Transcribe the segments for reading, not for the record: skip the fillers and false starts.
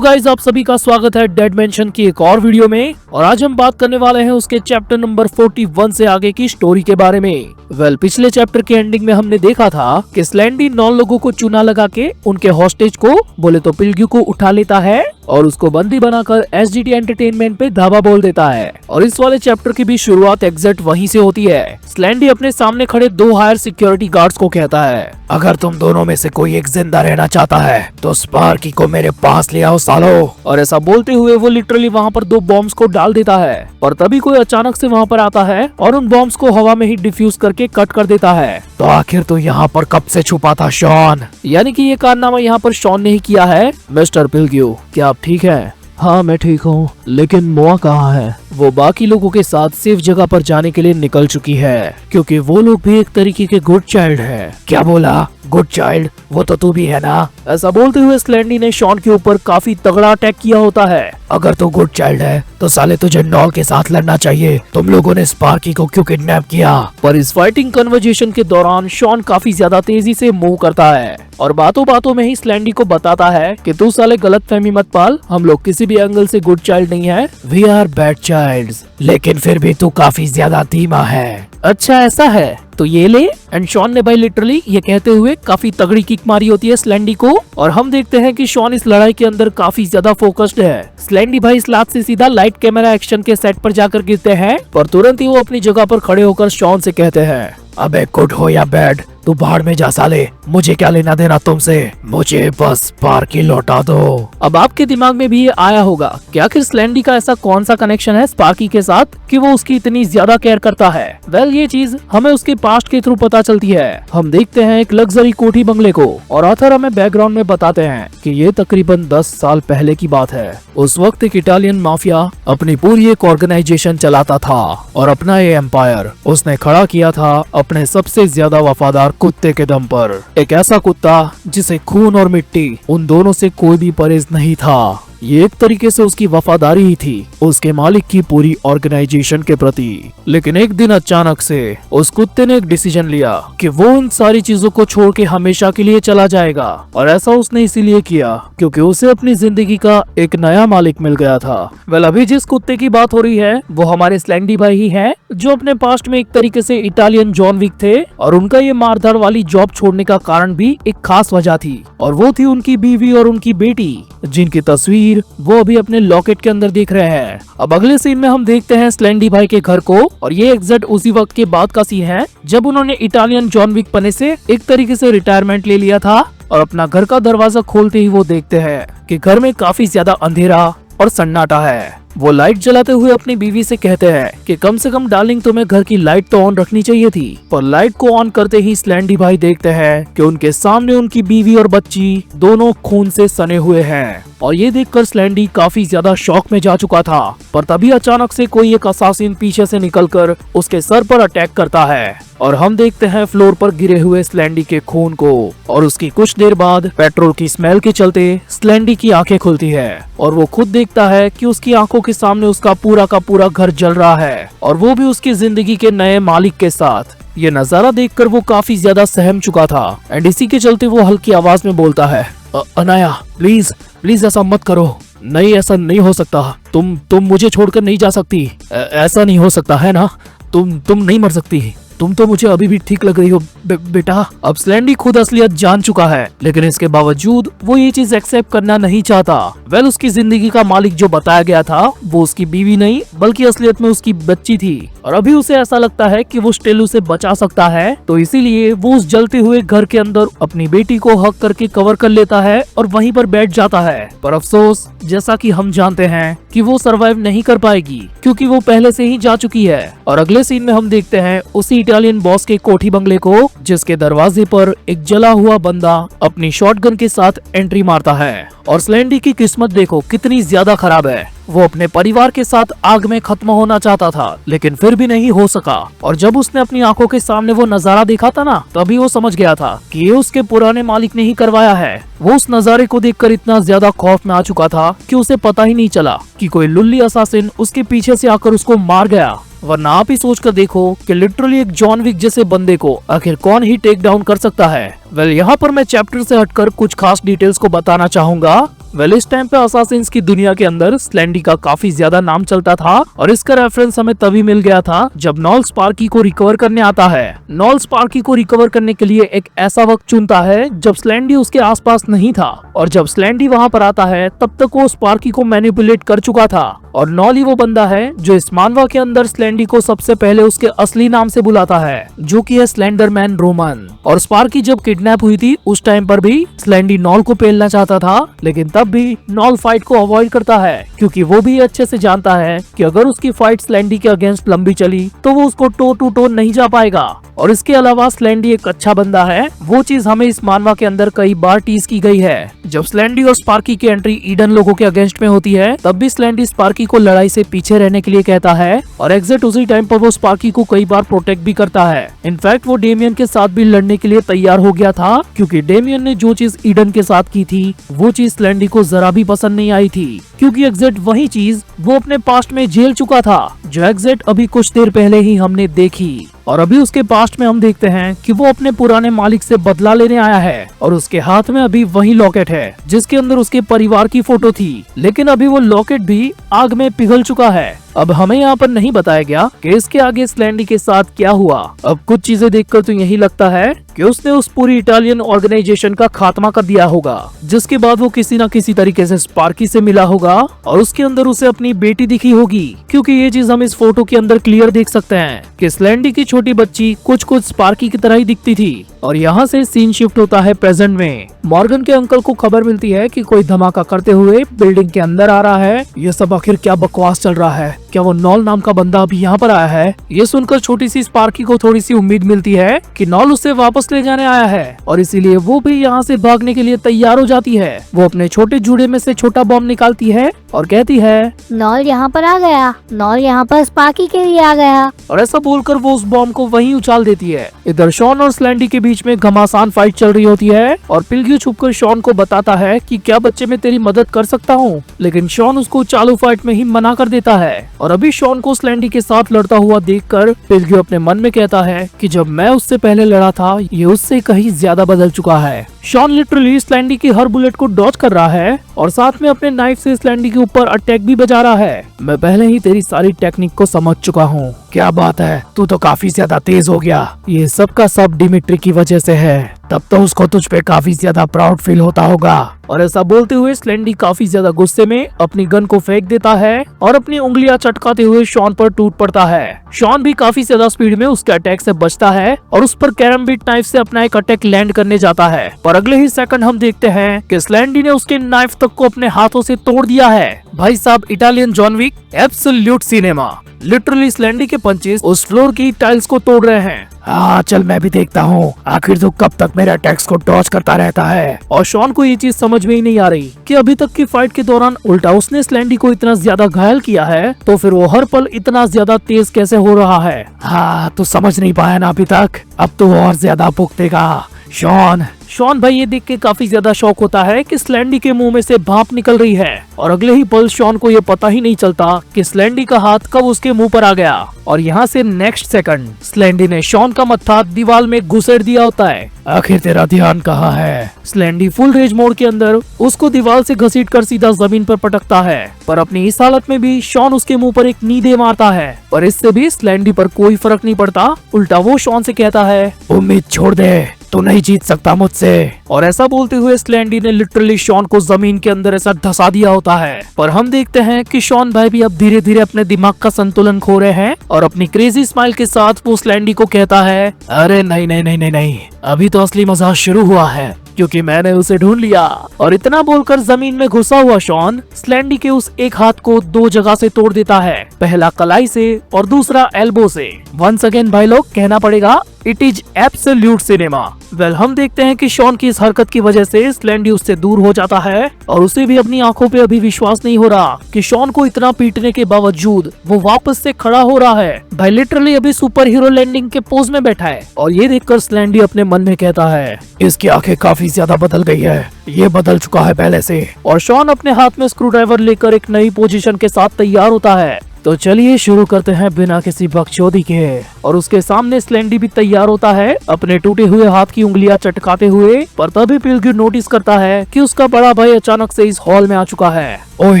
Guys, आप सभी का स्वागत है डेड मेंशन की एक और वीडियो में। और आज हम बात करने वाले हैं उसके चैप्टर नंबर 41 से आगे की स्टोरी के बारे में। पिछले चैप्टर के एंडिंग में हमने देखा था कि स्लैंडी 9 लोगों को चुना लगा के उनके हॉस्टेज को बोले तो पिल्ग्यू को उठा लेता है और उसको बंदी बनाकर एसडीटी एंटरटेनमेंट पे धावा बोल देता है। और इस वाले चैप्टर की भी शुरुआत एग्जैक्ट वहीं से होती है। स्लैंडी अपने सामने खड़े 2 हायर सिक्योरिटी गार्ड्स को कहता है, अगर तुम दोनों में से कोई एक जिंदा रहना चाहता है तो स्पार्की को मेरे पास ले आओ सालो। और ऐसा बोलते हुए वो लिटरली वहाँ पर 2 बॉम्ब्स को डाल देता है। पर तभी कोई अचानक से वहाँ पर आता है और उन बॉम्ब्स को हवा में ही डिफ्यूज करके कट कर देता है। तो आखिर तू यहाँ पर कब से छुपा था शॉन? यानी कि ये कारनामा यहाँ पर शॉन ने ही किया है। मिस्टर पिल्ग्यू, क्या आप ठीक है? हाँ मैं ठीक हूँ, लेकिन मोआ कहाँ है? वो बाकी लोगों के साथ सेफ जगह पर जाने के लिए निकल चुकी है, क्योंकि वो लोग भी एक तरीके के गुड चाइल्ड है। क्या बोला? Good child? वो तो तू भी है ना? ऐसा बोलते हुए स्लैंडी ने शॉन के ऊपर काफी तगड़ा अटैक किया होता है। अगर तू गुड चाइल्ड है तो साले तुझे नॉल के साथ लड़ना चाहिए। तुम लोगों ने स्पार्की को क्यों किडनैप किया? पर इस फाइटिंग कन्वर्जेशन के दौरान शॉन काफी ज्यादा तेजी से मूव करता है और बातों बातों में ही स्लैंडी को बताता है कि तू साले गलत फहमी मत पाल, हम लोग किसी भी एंगल से गुड चाइल्ड नहीं है, वी आर बैड चाइल्ड्स। लेकिन फिर भी तू काफी ज्यादा धीमा है। अच्छा ऐसा है तो ये ले। एंड शॉन ने भाई लिटरली ये कहते हुए काफी तगड़ी किक मारी होती है स्लैंडी को। और हम देखते हैं कि शॉन इस लड़ाई के अंदर काफी ज्यादा फोकस्ड है। स्लैंडी भाई इस लात से सीधा लाइट कैमरा एक्शन के सेट पर जाकर गिरते हैं, पर तुरंत ही वो अपनी जगह पर खड़े होकर शॉन से कहते हैं, अबे गुड हो या बैड, तू बाहर में जा साले, मुझे क्या लेना देना तुमसे, मुझे बस स्पार्की लौटा दो। अब आपके दिमाग में भी ये आया होगा कि आखिर स्लैंडी का ऐसा कौन सा कनेक्शन है स्पार्की के साथ कि वो उसकी इतनी ज्यादा केयर करता है। वेल ये चीज हमें उसके पास्ट के थ्रू पता चलती है। हम देखते हैं एक लग्जरी कोठी बंगले को और ऑथर हमें बैकग्राउंड में बताते हैं कि ये तकरीबन 10 साल पहले की बात है। उस वक्त एक इटालियन माफिया अपनी पूरी एक ऑर्गेनाइजेशन चलाता था और अपना ये एम्पायर उसने खड़ा किया था अपने सबसे ज्यादा वफादार कुत्ते के दम पर। एक ऐसा कुत्ता जिसे खून और मिट्टी उन दोनों से कोई भी परहेज नहीं था। ये एक तरीके से उसकी वफादारी ही थी उसके मालिक की पूरी ऑर्गेनाइजेशन के प्रति। लेकिन एक दिन अचानक से उस कुत्ते ने एक डिसीजन लिया कि वो इन सारी चीजों को छोड़ के हमेशा के लिए चला जाएगा। और ऐसा उसने इसीलिए किया क्योंकि उसे अपनी जिंदगी का एक नया मालिक मिल गया था। वेल अभी जिस कुत्ते की बात हो रही है वो हमारे स्लैंडी भाई ही है, जो अपने पास्ट में एक तरीके से इटालियन जॉन विक थे। और उनका ये मारधाड़ वाली जॉब छोड़ने का कारण भी एक खास वजह थी, और वो थी उनकी बीवी और उनकी बेटी, जिनकी तस्वीर वो अभी अपने लॉकेट के अंदर देख रहे हैं। अब अगले सीन में हम देखते हैं स्लैंडी भाई के घर को, और ये एग्जैक्ट उसी वक्त के बाद का सीन है जब उन्होंने इटालियन जॉन विक पने से एक तरीके से रिटायरमेंट ले लिया था। और अपना घर का दरवाजा खोलते ही वो देखते हैं कि घर में काफी ज्यादा अंधेरा और सन्नाटा है। वो लाइट जलाते हुए अपनी बीवी से कहते हैं कि कम से कम डार्लिंग तुम्हें घर की लाइट तो ऑन रखनी चाहिए थी। पर लाइट को ऑन करते ही स्लैंडी भाई देखते हैं कि उनके सामने उनकी बीवी और बच्ची दोनों खून से सने हुए हैं। और ये देखकर स्लैंडी काफी ज्यादा शॉक में जा चुका था। पर तभी अचानक से कोई एक असासिन पीछे से निकलकर उसके सर पर अटैक करता है और हम देखते हैं फ्लोर पर गिरे हुए स्लैंडी के खून को। और उसकी कुछ देर बाद पेट्रोल की स्मेल के चलते स्लैंडी की आंखें खुलती है और वो खुद देखता है कि उसकी आंखों के सामने उसका पूरा का पूरा घर जल रहा है, और वो भी उसकी जिंदगी के नए मालिक के साथ। ये नजारा देखकर वो काफी ज्यादा सहम चुका था एंड इसी के चलते वो हल्की आवाज में बोलता है, अनाया प्लीज प्लीज ऐसा मत करो, नहीं ऐसा नहीं हो सकता, तुम मुझे छोड़कर नहीं जा सकती, ऐसा नहीं हो सकता है ना, तुम नहीं मर सकती, तुम तो मुझे अभी भी ठीक लग रही हो बेटा। अब स्लैंडी खुद असलियत जान चुका है, लेकिन इसके बावजूद वो ये चीज एक्सेप्ट करना नहीं चाहता। वेल उसकी जिंदगी का मालिक जो बताया गया था वो उसकी बीवी नहीं बल्कि असलियत में उसकी बच्ची थी। और अभी उसे ऐसा लगता है कि वो स्टिल उसे बचा सकता है, तो इसीलिए वो उस जलते हुए घर के अंदर अपनी बेटी को हक करके कवर कर लेता है और वहीं पर बैठ जाता है। पर अफसोस जैसा कि हम जानते हैं कि वो सरवाइव नहीं कर पाएगी क्योंकि वो पहले से ही जा चुकी है। और अगले सीन में हम देखते हैं उसी इटालियन बॉस के कोठी बंगले को, जिसके दरवाजे पर एक जला हुआ बंदा अपनी शॉटगन के साथ एंट्री मारता है। और स्लैंडी की किस्मत देखो कितनी ज्यादा खराब है। वो अपने परिवार के साथ आग में खत्म होना चाहता था, लेकिन फिर भी नहीं हो सका। और जब उसने अपनी आंखों के सामने वो नजारा देखा था ना, तभी वो समझ गया था कि ये उसके पुराने मालिक ने ही करवाया है। वो उस नजारे को देखकर इतना ज्यादा खौफ में आ चुका था कि उसे पता ही नहीं चला कि कोई लुल्ली असासिन उसके पीछे से आकर उसको मार गया। वरना आप ही सोच कर देखो कि लिटरली एक जॉन विक जैसे बंदे को आखिर कौन ही टेक डाउन कर सकता है। वेल यहाँ पर मैं चैप्टर से हटकर कुछ खास डिटेल्स को बताना चाहूंगा। वेल इस टाइम पे असासिन्स की दुनिया के अंदर स्लेंडी का काफी ज्यादा नाम चलता था और इसका रेफरेंस हमें तभी मिल गया था जब नॉल स्पार्की को रिकवर करने आता है। नॉल स्पार्की को रिकवर करने के लिए एक ऐसा वक्त चुनता है जब स्लेंडी उसके आसपास नहीं था, और जब स्लेंडी वहाँ पर आता है तब तक वो स्पार्की को मैनिपुलेट कर चुका था। और नॉल ही वो बंदा है जो इस मानवा के अंदर स्लेंडी को सबसे पहले उसके असली नाम से बुलाता है, जो कि है स्लेंडरमैन रोमन। और स्पार्की जब किडनैप हुई थी उस टाइम पर भी स्लेंडी नॉल को पेलना चाहता था, लेकिन तब भी नॉल फाइट को अवॉइड करता है, क्योंकि वो भी अच्छे से जानता है कि अगर उसकी फाइट स्लेंडी के अगेंस्ट लंबी चली तो वो उसको टो टू टो नहीं जा पाएगा। और इसके अलावा स्लेंडी एक अच्छा बंदा है, वो चीज हमें इस मानवा के अंदर कई बार टीज की गई है। जब स्लेंडी और स्पार्की की एंट्री ईडन लोगों के अगेंस्ट में होती है तब भी स्लेंडी स्पार्की को लड़ाई से पीछे रहने के लिए कहता है, और एग्जैक्ट उसी टाइम पर वो स्पार्की को कई बार प्रोटेक्ट भी करता है। इनफैक्ट वो डेमियन के साथ भी लड़ने के लिए तैयार हो गया था, क्योंकि डेमियन ने जो चीज ईडन के साथ की थी वो चीज स्लेंडी को जरा भी पसंद नहीं आई थी, क्योंकि एग्जैक्ट वही चीज वो अपने पास्ट में झेल चुका था, जो एग्जैक्ट अभी कुछ देर पहले ही हमने देखी। और अभी उसके पास्ट में हम देखते हैं कि वो अपने पुराने मालिक से बदला लेने आया है, और उसके हाथ में अभी वही लॉकेट है जिसके अंदर उसके परिवार की फोटो थी, लेकिन अभी वो लॉकेट भी आग में पिघल चुका है। अब हमें यहाँ पर नहीं बताया गया कि इसके आगे स्लेंडी के साथ क्या हुआ। अब कुछ चीजें देखकर तो यही लगता है कि उसने उस पूरी इटालियन ऑर्गेनाइजेशन का खात्मा कर दिया होगा, जिसके बाद वो किसी न किसी तरीके से स्पार्की से मिला होगा और उसके अंदर उसे अपनी बेटी दिखी होगी, क्योंकि ये चीज हम इस फोटो के अंदर क्लियर देख सकते हैं कि स्लेंडी की छोटी बच्ची कुछ कुछ स्पार्की की तरह ही दिखती थी। और यहाँ से सीन शिफ्ट होता है प्रेजेंट में। मॉर्गन के अंकल को खबर मिलती है कि कोई धमाका करते हुए बिल्डिंग के अंदर आ रहा है। ये सब आखिर क्या बकवास चल रहा है, क्या वो नॉल नाम का बंदा अभी यहाँ पर आया है? ये सुनकर छोटी सी स्पार्की को थोड़ी सी उम्मीद मिलती है कि नॉल उसे वापस ले जाने आया है, और इसीलिए वो भी यहाँ से भागने के लिए तैयार हो जाती है। वो अपने छोटे जूड़े में से छोटा बॉम्ब निकालती है और कहती है, नॉल यहाँ पर आ गया, नॉल यहाँ पर स्पार्की के लिए आ गया। और ऐसा बोलकर वो उस बॉम्ब को वहीं उछाल देती है। इधर शॉन और स्लेंडी के बीच में घमासान फाइट चल रही होती है, और पिल्ग्यू छुपकर शॉन को बताता है कि क्या बच्चे मैं तेरी मदद कर सकता हूँ, लेकिन शॉन उसको चालू फाइट में ही मना कर देता है। और अभी शॉन को स्लेंडी के साथ लड़ता हुआ देखकर पिल्ग्यू अपने मन में कहता है कि जब मैं उससे पहले लड़ा था ये उससे कहीं ज्यादा बदल चुका है। शॉन लिटरली स्लेंडी की हर बुलेट को डॉज कर रहा है और साथ में अपने नाइफ से स्लेंडी के ऊपर अटैक भी बजा रहा है। मैं पहले ही तेरी सारी टेक्निक को समझ चुका हूँ। क्या बात है, तू तो काफी ज्यादा तेज हो गया। ये सब का सब डिमिट्री की वजह से है। तब तो उसको तुझ पे काफी ज्यादा प्राउड फील होता होगा। और ऐसा बोलते हुए स्लेंडी काफी ज्यादा गुस्से में अपनी गन को फेंक देता है और अपनी उंगलियां चटकाते हुए शॉन पर टूट पड़ता है। शॉन भी काफी ज्यादा स्पीड में उसके अटैक से बचता है और उस पर कैरमबिट नाइफ से अपना एक अटैक लैंड करने जाता है, पर अगले ही सेकंड हम देखते हैं कि स्लेंडी ने उसके नाइफ तक को अपने हाथों से तोड़ दिया है। भाई साहब, Italian John Wick, absolute cinema. Literally स्लेंडी के पंचेस उस फ्लोर की टाइल्स को तोड़ रहे हैं। हाँ चल मैं भी देखता हूँ, आखिर तू कब तक मेरे अटैक्स को डॉज करता रहता है। और शॉन को ये चीज समझ में ही नहीं आ रही कि अभी तक की फाइट के दौरान उल्टा उसने स्लेंडी को इतना ज्यादा घायल किया है, तो फिर वो हर पल इतना ज्यादा तेज कैसे हो रहा है। हाँ तू समझ नहीं पाया ना अभी तक, अब तू और ज्यादा भुगतेगा शॉन भाई ये देख के काफी ज्यादा शौक होता है कि स्लेंडी के मुंह में से भाप निकल रही है, और अगले ही पल शॉन को ये पता ही नहीं चलता कि स्लेंडी का हाथ कब उसके मुंह पर आ गया। और यहाँ से नेक्स्ट सेकंड स्लेंडी ने शॉन का मत्था दीवार में घुसेड़ दिया होता है। आखिर तेरा ध्यान कहाँ है? स्लेंडी फुल रेज मोड के अंदर उसको दीवार से घसीटकर सीधा जमीन पर पटकता है, पर अपनी इस हालत में भी शॉन उसके मुंह पर एक नी दे मारता है, पर इससे भी स्लेंडी पर कोई फर्क नहीं पड़ता। उल्टा वो शॉन से कहता है, उम्मीद छोड़ दे, तू नहीं जीत सकता मुझसे। और ऐसा बोलते हुए स्लेंडी ने लिटरली शॉन को जमीन के अंदर ऐसा धसा दिया होता है। पर हम देखते हैं कि शॉन भाई भी अब धीरे धीरे अपने दिमाग का संतुलन खो रहे हैं, और अपनी क्रेजी स्माइल के साथ वो स्लेंडी को कहता है, अरे नहीं नहीं नहीं नहीं नहीं, अभी तो असली मजा शुरू हुआ है, क्योंकि मैंने उसे ढूंढ लिया। और इतना बोलकर जमीन में घुसा हुआ शॉन स्लेंडी के उस एक हाथ को दो जगह से तोड़ देता है, पहला कलाई से और दूसरा एल्बो से। वंस अगेन भाई लोग कहना पड़ेगा, it is absolute cinema. Well हम देखते हैं कि शॉन की इस हरकत की वजह से स्लेंडी उससे दूर हो जाता है, और उसे भी अपनी आंखों पे अभी विश्वास नहीं हो रहा कि शॉन को इतना पीटने के बावजूद वो वापस से खड़ा हो रहा है। भाई लिटरली अभी सुपर हीरो लैंडिंग के पोज में बैठा है, और ये देखकर स्लेंडी अपने मन में कहता है, इसकी आंखें काफी ज्यादा बदल गई है, ये बदल चुका है पहले से। और शॉन अपने हाथ में स्क्रू ड्राइवर लेकर एक नई पोजीशन के साथ तैयार होता है, तो चलिए शुरू करते हैं बिना किसी बकचोदी के। और उसके सामने स्लेंडी भी तैयार होता है अपने टूटे हुए हाथ की उंगलियां चटकाते हुए। पर तभी पिलगिर नोटिस करता है कि उसका बड़ा भाई अचानक से इस हॉल में आ चुका है। ओए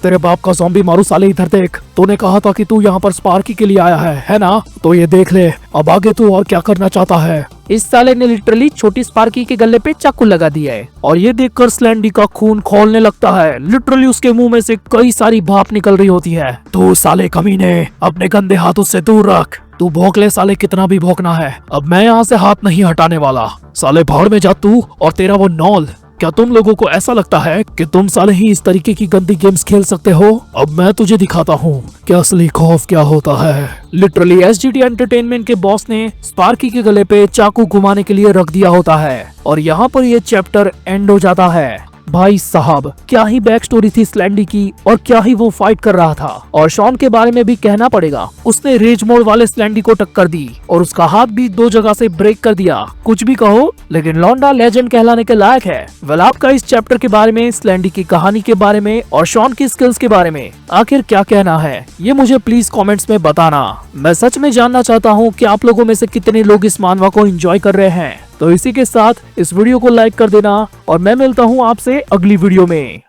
तेरे बाप का ज़ॉम्बी मारू साले, इधर देख। तूने कहा था कि तू यहाँ पर स्पार्की के लिए आया है ना? तो ये देख ले, अब आगे तू और क्या करना चाहता है। इस साले ने लिटरली छोटी स्पार्की के गले पे चाकू लगा दिया है और ये देखकर स्लेंडी का खून खौलने लगता है। लिटरली उसके मुंह में से कई सारी भाप निकल रही होती है। तू साले कमीने, अपने गंदे हाथ उससे दूर रख। तू भौंक ले साले, कितना भी भौंकना है। अब मैं यहाँ से हाथ नहीं हटाने वाला। साले भाड़ में जा तू और तेरा वो नॉल। क्या तुम लोगों को ऐसा लगता है कि तुम साले ही इस तरीके की गंदी गेम्स खेल सकते हो? अब मैं तुझे दिखाता हूँ कि असली खौफ क्या होता है। लिटरली एसजीटी एंटरटेनमेंट के बॉस ने स्पार्की के गले पे चाकू घुमाने के लिए रख दिया होता है और यहाँ पर ये चैप्टर एंड हो जाता है। भाई साहब, क्या ही बैक स्टोरी थी स्लेंडी की और क्या ही वो फाइट कर रहा था। और शॉन के बारे में भी कहना पड़ेगा, उसने रेज मोड वाले स्लेंडी को टक्कर दी और उसका हाथ भी 2 जगह से ब्रेक कर दिया। कुछ भी कहो, लेकिन लौंडा लेजेंड कहलाने के लायक है। वेल, आपका इस चैप्टर के बारे में, स्लेंडी की कहानी के बारे में और शॉन की स्किल्स के बारे में आखिर क्या कहना है, ये मुझे प्लीज कॉमेंट्स में बताना। मैं सच में जानना चाहता हूँ कि आप लोगों में से कितने लोग इस मानवा को एंजॉय कर रहे हैं। तो इसी के साथ इस वीडियो को लाइक कर देना और मैं मिलता हूँ आपसे अगली वीडियो में।